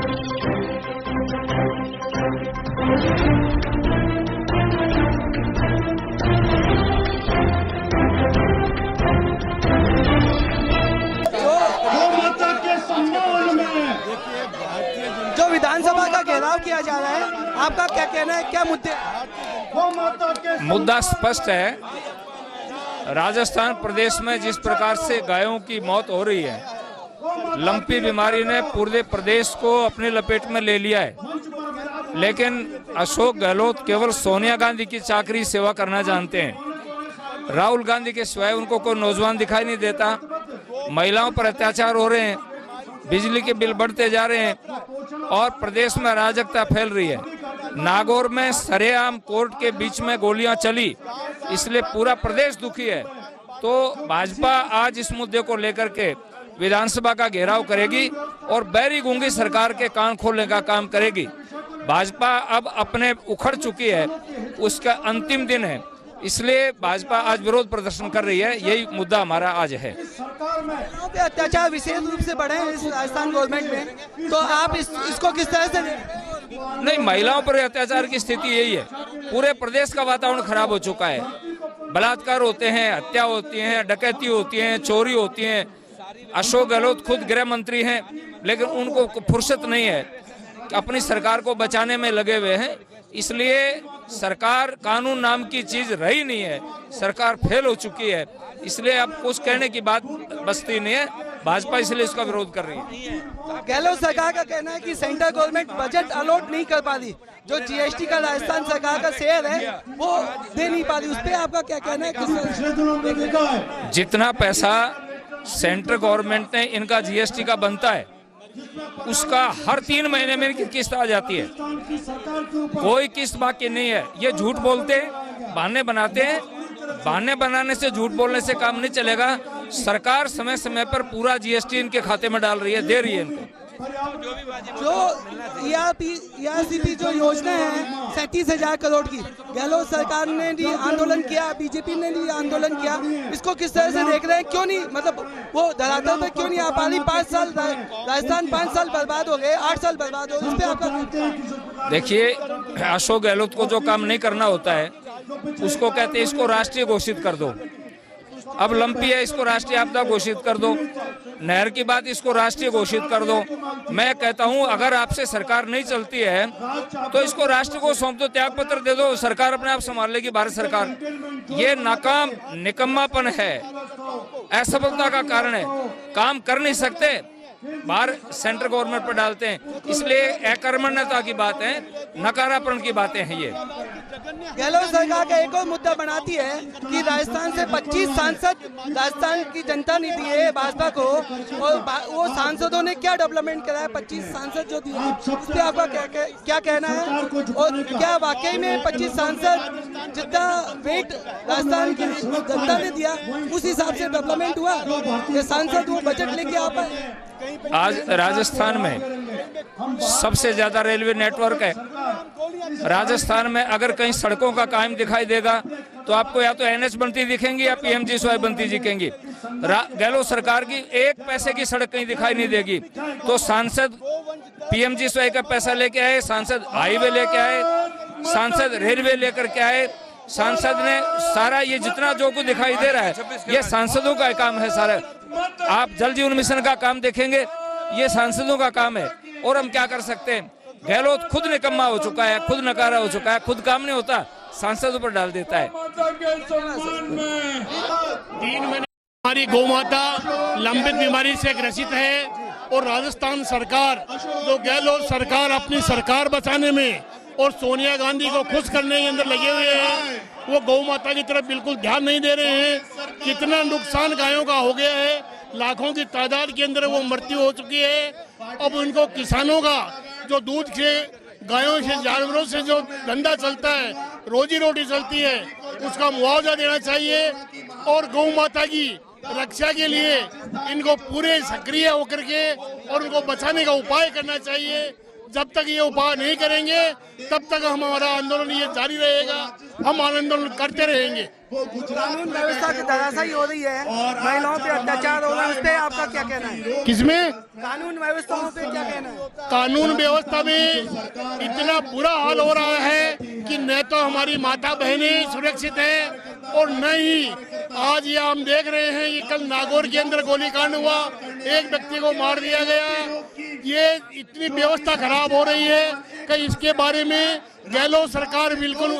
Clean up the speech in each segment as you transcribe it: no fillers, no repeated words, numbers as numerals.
जो विधानसभा का घेराव किया जा रहा है, आपका क्या कहना है, क्या मुद्दे? मुद्दा स्पष्ट है। राजस्थान प्रदेश में जिस प्रकार से गायों की मौत हो रही है, लंपी बीमारी ने पूरे प्रदेश को अपने लपेट में ले लिया है, लेकिन अशोक गहलोत केवल सोनिया गांधी की चाकरी सेवा करना जानते हैं। राहुल गांधी के सिवाय उनको कोई नौजवान दिखाई नहीं देता। महिलाओं पर अत्याचार हो रहे हैं, बिजली के बिल बढ़ते जा रहे हैं और प्रदेश में अराजकता फैल रही है। नागौर में सरेआम कोर्ट के बीच में गोलियां चली, इसलिए पूरा प्रदेश दुखी है। तो भाजपा आज इस मुद्दे को लेकर के विधानसभा का घेराव करेगी और बैरी गूंगी सरकार के कान खोलने का काम करेगी। भाजपा अब अपने उखड़ चुकी है, उसका अंतिम दिन है, इसलिए भाजपा आज विरोध प्रदर्शन कर रही है। यही मुद्दा हमारा आज है। अत्याचार विशेष रूप से बढ़े हैं इस राजस्थान गवर्नमेंट में, तो आप इसको किस तरह से नहीं, महिलाओं पर अत्याचार की स्थिति यही है। पूरे प्रदेश का वातावरण खराब हो चुका है। बलात्कार होते हैं, हत्या होती है, डकैती होती है, चोरी होती है। अशोक गहलोत खुद गृह मंत्री हैं, लेकिन उनको फुर्सत नहीं है, अपनी सरकार को बचाने में लगे हुए हैं। इसलिए सरकार कानून नाम की चीज रही नहीं है, सरकार फेल हो चुकी है। इसलिए अब कुछ कहने की बात बचती नहीं है। भाजपा इसलिए इसका विरोध कर रही है। गहलोत सरकार का कहना है कि सेंट्रल गवर्नमेंट बजट अलॉट नहीं कर पा रही, जो जीएसटी का राजस्थान सरकार का शेयर है वो दे नहीं पा रही। उस पर आपका क्या कहना है? जितना पैसा सेंट्रल गवर्नमेंट ने इनका जीएसटी का बनता है, उसका हर 3 महीने में इनकी किस्त आ जाती है। कोई किस्त बाकी नहीं है। ये झूठ बोलते हैं, बहाने बनाते हैं। बहाने बनाने से, झूठ बोलने से काम नहीं चलेगा। सरकार समय समय पर पूरा जीएसटी इनके खाते में डाल रही है, दे रही है इनको। जो ERCP जो योजना है 37,000 करोड़ की, गहलोत सरकार ने भी आंदोलन किया, बीजेपी ने भी आंदोलन किया, इसको किस तरह से देख रहे हैं? क्यों नहीं, मतलब वो धरातल पर क्यों नहीं आ पा रही? 5 साल राजस्थान 5 साल बर्बाद हो गए, 8 साल बर्बाद हो गए। इस पे आपका? देखिए, अशोक गहलोत को जो काम नहीं करना होता है उसको कहते हैं इसको राष्ट्रीय घोषित कर दो। अब लंपी है, इसको राष्ट्रीय आपदा घोषित कर दो। नहर की बात, इसको राष्ट्रीय घोषित कर दो। मैं कहता हूं अगर आपसे सरकार नहीं चलती है तो इसको राष्ट्र को सौंप दो, त्याग पत्र दे दो, सरकार अपने आप संभाल लेगी। भारत सरकार ये नाकाम निकम्मापन है, असफलता का कारण है। काम कर नहीं सकते, बाहर सेंट्रल गवर्नमेंट पर डालते हैं। इसलिए अकर्मण्यता की बात है, नकारापन की बातें हैं ये। गहलोत सरकार का एक और मुद्दा बनाती है कि राजस्थान से 25 सांसद राजस्थान की जनता ने दिए भाजपा को, और वो सांसदों ने क्या डेवलपमेंट करा है? 25 सांसद जो दिए, इस पे आपका क्या कहना है? और क्या वाकई में 25 सांसद जितना वेट राजस्थान की जनता ने दिया उस हिसाब से डेवलपमेंट हुआ? ये सांसद वो बजट लेके आ पाए? आज राजस्थान में सबसे ज्यादा रेलवे नेटवर्क है। राजस्थान में अगर कहीं सड़कों का काम दिखाई देगा तो आपको या तो NH बनती दिखेंगी या PMGSY बनती दिखेंगी। गहलोत सरकार की 1 पैसे की सड़क कहीं दिखाई नहीं देगी। तो सांसद PMGSY का पैसा लेके आए, सांसद हाईवे लेके आए, सांसद रेलवे लेकर के आए। सांसद ने सारा ये जितना जो कुछ दिखाई दे रहा है ये सांसदों का काम है सारा। आप जल जीवन मिशन का काम देखेंगे, ये सांसदों का काम है। और हम क्या कर सकते हैं? गहलोत खुद निकम्मा हो चुका है, खुद नकारा हो चुका है, खुद काम नहीं होता, सांसदों पर डाल देता है। 3 महीने हमारी गौ माता लंबित बीमारी से ग्रसित है और राजस्थान सरकार, जो गहलोत सरकार अपनी सरकार बचाने में और सोनिया गांधी को खुश करने के अंदर लगे हुए हैं, वो गौ माता की तरफ बिल्कुल ध्यान नहीं दे रहे हैं। कितना नुकसान गायों का हो गया है, लाखों की तादाद के अंदर वो मृत्यु हो चुकी है। अब उनको किसानों का जो दूध से, गायों से, जानवरों से जो धंधा चलता है, रोजी रोटी चलती है, उसका मुआवजा देना चाहिए और गौ माता की रक्षा के लिए इनको पूरे सक्रिय होकर के और उनको बचाने का उपाय करना चाहिए। जब तक ये उपाय नहीं करेंगे तब तक हमारा आंदोलन ये जारी रहेगा, हम आंदोलन करते रहेंगे। कानून व्यवस्था की धराशायी हो रही है, महिलाओं पे अत्याचार हो रहा है, उस पे आपका क्या कहना है? किसमें? कानून व्यवस्थाओं पे क्या कहना है? कानून व्यवस्था में इतना बुरा हाल हो रहा है कि न तो हमारी माता बहनें सुरक्षित हैं और न ही आज ये हम देख रहे हैं कि कल नागौर के अंदर गोलीकांड हुआ, एक व्यक्ति को मार दिया गया। ये इतनी व्यवस्था खराब हो रही है कि इसके बारे में गहलोत सरकार बिल्कुल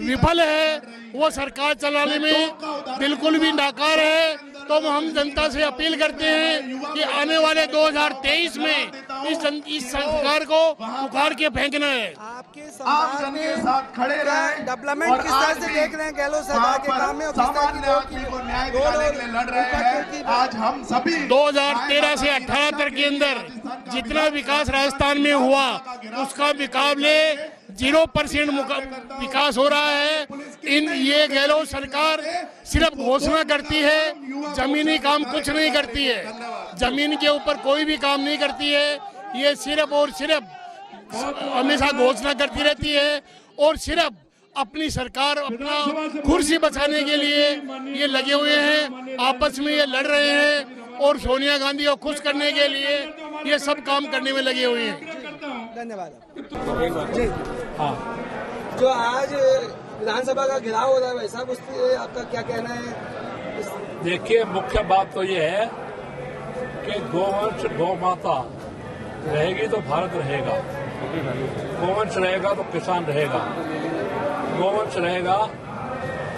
विफल है, वो सरकार चलाने में बिल्कुल भी नाकाम है। तो हम जनता से अपील करते हैं कि आने वाले 2023 में इस सरकार को उखाड़ के फेंकना है। आपके संवाद में साथ खड़े रहे, डेवलपमेंट किस तरह से देख रहे हैं गहलोत सरकार के काम में, और किस तरह की न्याय दिलाने के लिए लड़ रहे हैं। आज हम सभी 2013 से 18 तक के अंदर जितना विकास राजस्थान में हुआ उसका मुकाबले 0% विकास हो रहा है। ये गहलोत सरकार सिर्फ घोषणा करती है, जमीनी काम कुछ नहीं करती है, जमीन के ऊपर कोई भी काम नहीं करती है। ये सिर्फ और सिर्फ हमेशा घोषणा करती रहती है और सिर्फ अपनी सरकार अपना कुर्सी बचाने के लिए ये लगे हुए हैं, आपस में ये लड़ रहे हैं और सोनिया गांधी को खुश करने के लिए ये सब काम करने में लगे हुए हैं। धन्यवाद जी। हाँ, जो आज विधानसभा का घेराव हो रहा है, वैसा कुछ आपका क्या कहना है? देखिए, मुख्य बात तो ये है कि गोवंश गौ माता रहेगी तो भारत रहेगा, गोवंश रहेगा तो किसान रहेगा, गोवंश रहेगा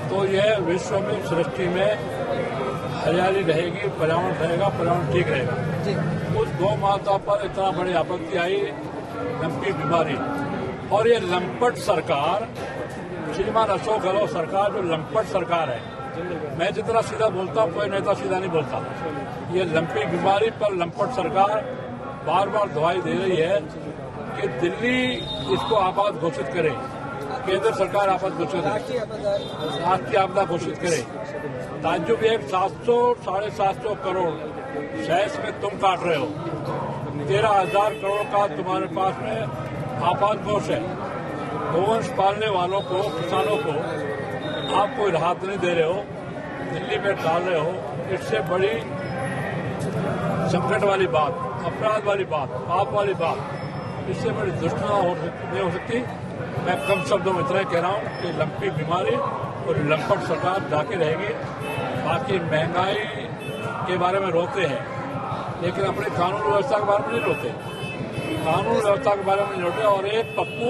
तो यह विश्व में सृष्टि में हरियाली रहेगी, पर्यावरण रहेगा, पर्यावरण ठीक रहेगा। उस गौ माता पर इतना बड़ी आपत्ति आई, लंपी बीमारी, और ये लंपट सरकार, श्रीमान अशोक गहलोत सरकार जो लंपट सरकार है, मैं जितना सीधा बोलता हूँ कोई नेता सीधा नहीं बोलता। ये लंपी बीमारी पर लंपट सरकार बार बार दवाई दे रही है कि दिल्ली इसको आपात घोषित करे, केंद्र सरकार आपात घोषित करे, राष्ट्रीय आपदा घोषित करे। ताज्जुब एक 700-750 करोड़ सेस में तुम काट रहे हो, 13,000 करोड़ का तुम्हारे पास में आपात कोष है। गोवंश पालने वालों को, किसानों को आप कोई राहत नहीं दे रहे हो, दिल्ली में डाल रहे हो। इससे बड़ी संकट वाली बात, अपराध वाली बात, पाप वाली बात, इससे बड़ी दुष्टता नहीं हो सकती। मैं कम शब्दों में इतना कह रहा हूँ कि लंपी बीमारी और लंपट सरकार जाके रहेगी। बाकी महंगाई के बारे में रोते हैं, लेकिन अपने कानून व्यवस्था के बारे में नहीं रोते, कानून व्यवस्था के बारे में नहीं रोते। और एक पप्पू,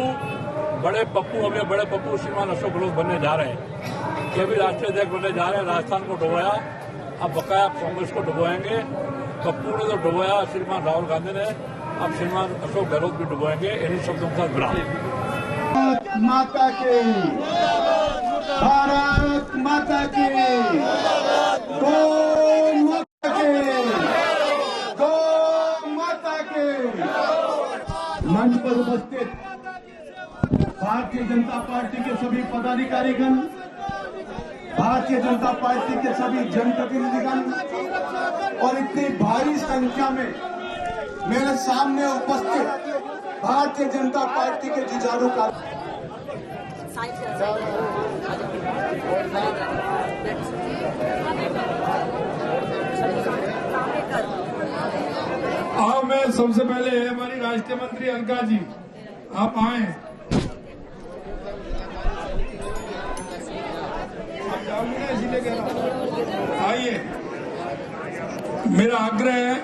बड़े पप्पू, अभी बड़े पप्पू श्रीमान अशोक गहलोत बनने जा रहे हैं, ये भी राष्ट्रीय अध्यक्ष बनने जा रहे हैं। राजस्थान को डुबोया, अब बकाया कांग्रेस को डुबोएंगे। पप्पू ने तो डुबोया श्रीमान राहुल गांधी ने, अब श्रीमान अशोक गहलोत भी डुबोएंगे। इन्हीं शब्दों के साथ विराम। माता के, भारत माता के, गौ माता के, गौ माता के। मंच पर उपस्थित भारतीय जनता पार्टी के सभी पदाधिकारीगण, भारतीय जनता पार्टी के सभी जनप्रतिनिधिगण और इतनी भारी संख्या में मेरे सामने उपस्थित भारतीय जनता पार्टी के जुझारू मैं सबसे पहले हमारी राष्ट्रीय मंत्री अलका जी, आप आए। आप जाओगे ना, इसीलिए कह रहा हूं, आइए। मेरा आग्रह है,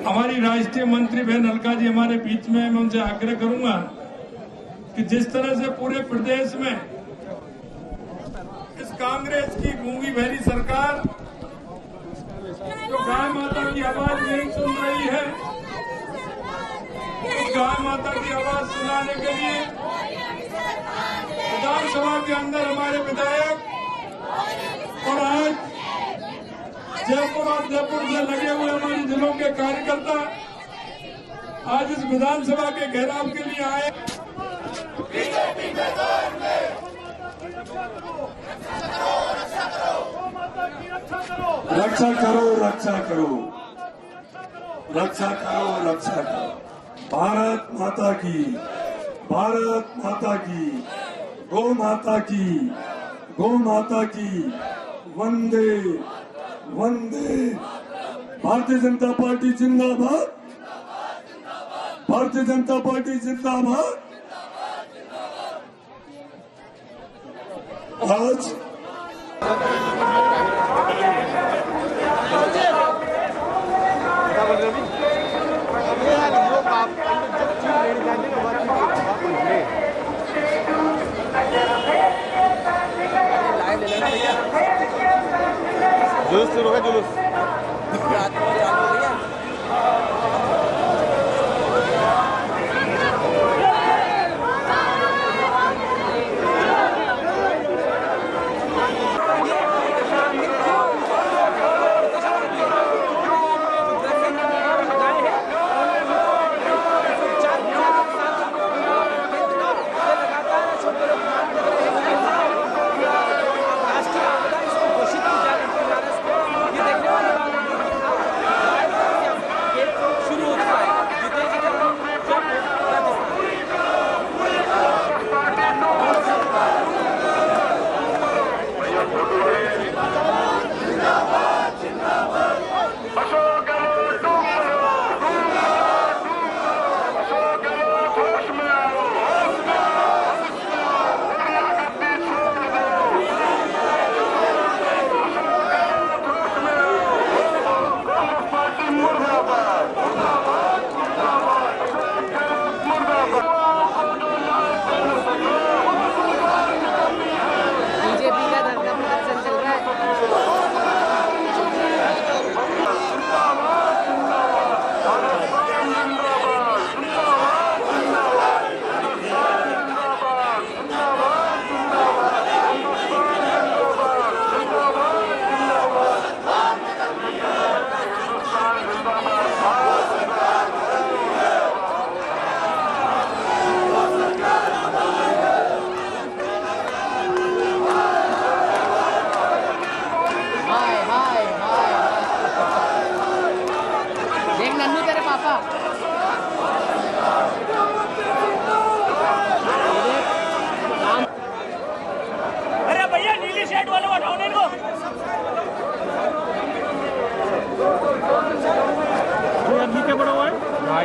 हमारी राष्ट्रीय मंत्री बहन अलका जी हमारे बीच में, मैं उनसे आग्रह करूंगा कि जिस तरह से पूरे प्रदेश में इस कांग्रेस की गूंगी बहरी सरकार जो गाय माता की आवाज नहीं सुन रही है, उस गाय माता की आवाज सुनाने के लिए विधानसभा के अंदर हमारे विधायक और आज जयपुर और जयपुर से लगे हुए हमारे जिलों के कार्यकर्ता आज इस विधानसभा के घेराव के लिए आए। रक्षा करो, रक्षा करो, रक्षा करो, रक्षा करो। भारत माता की, भारत माता की, गौ माता की, गौ माता की, वंदे वंदे। भारतीय जनता पार्टी जिंदाबाद, भारतीय जनता पार्टी जिंदाबाद। आज जुलूस शुरू है, जुलूस।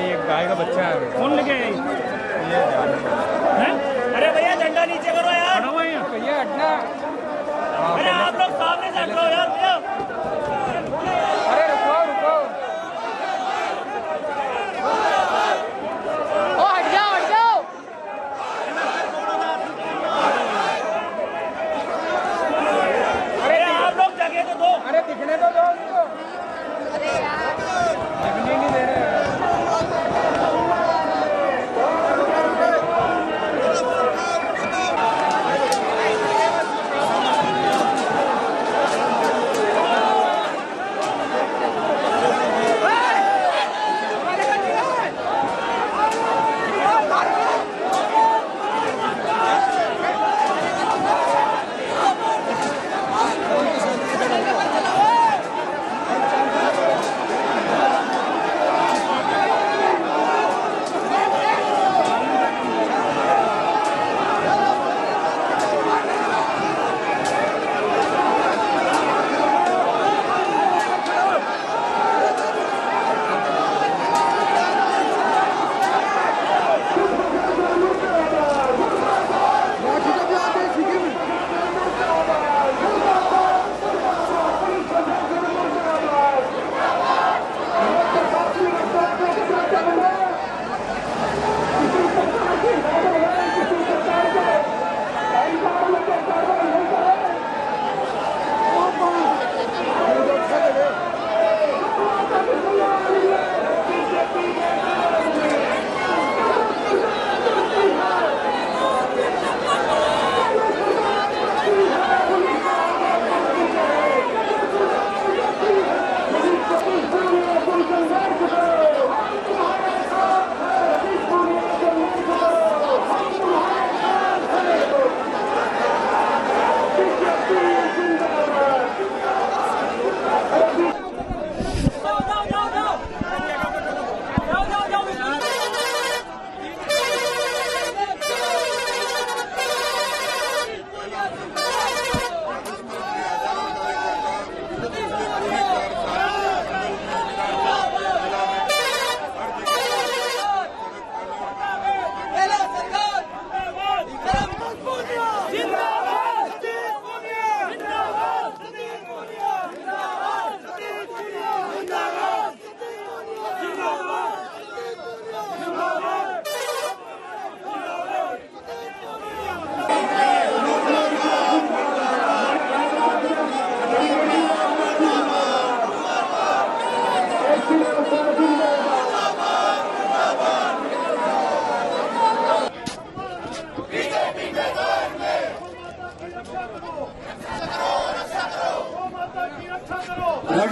एक गाय का बच्चा है। कौन लेके आया ये हैं? अरे भैया झंडा नीचे करो यार। भैया हटना। अरे आप लोग सामने से हट लो यार भैया। अरे रुको रुको। ओ हट जाओ, हट जाओ। अरे आप लोग जगह तो दो। अरे दिखने तो दो उनको। अरे यार दिखने नहीं दे रहे।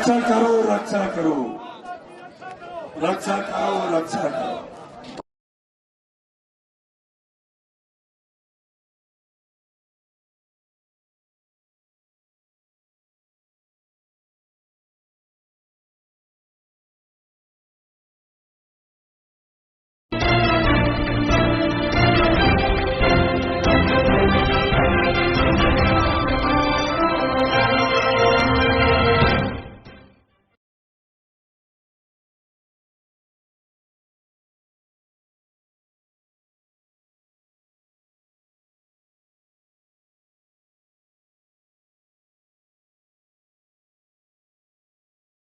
रक्षा करो, रक्षा करो, रक्षा करो, रक्षा करो।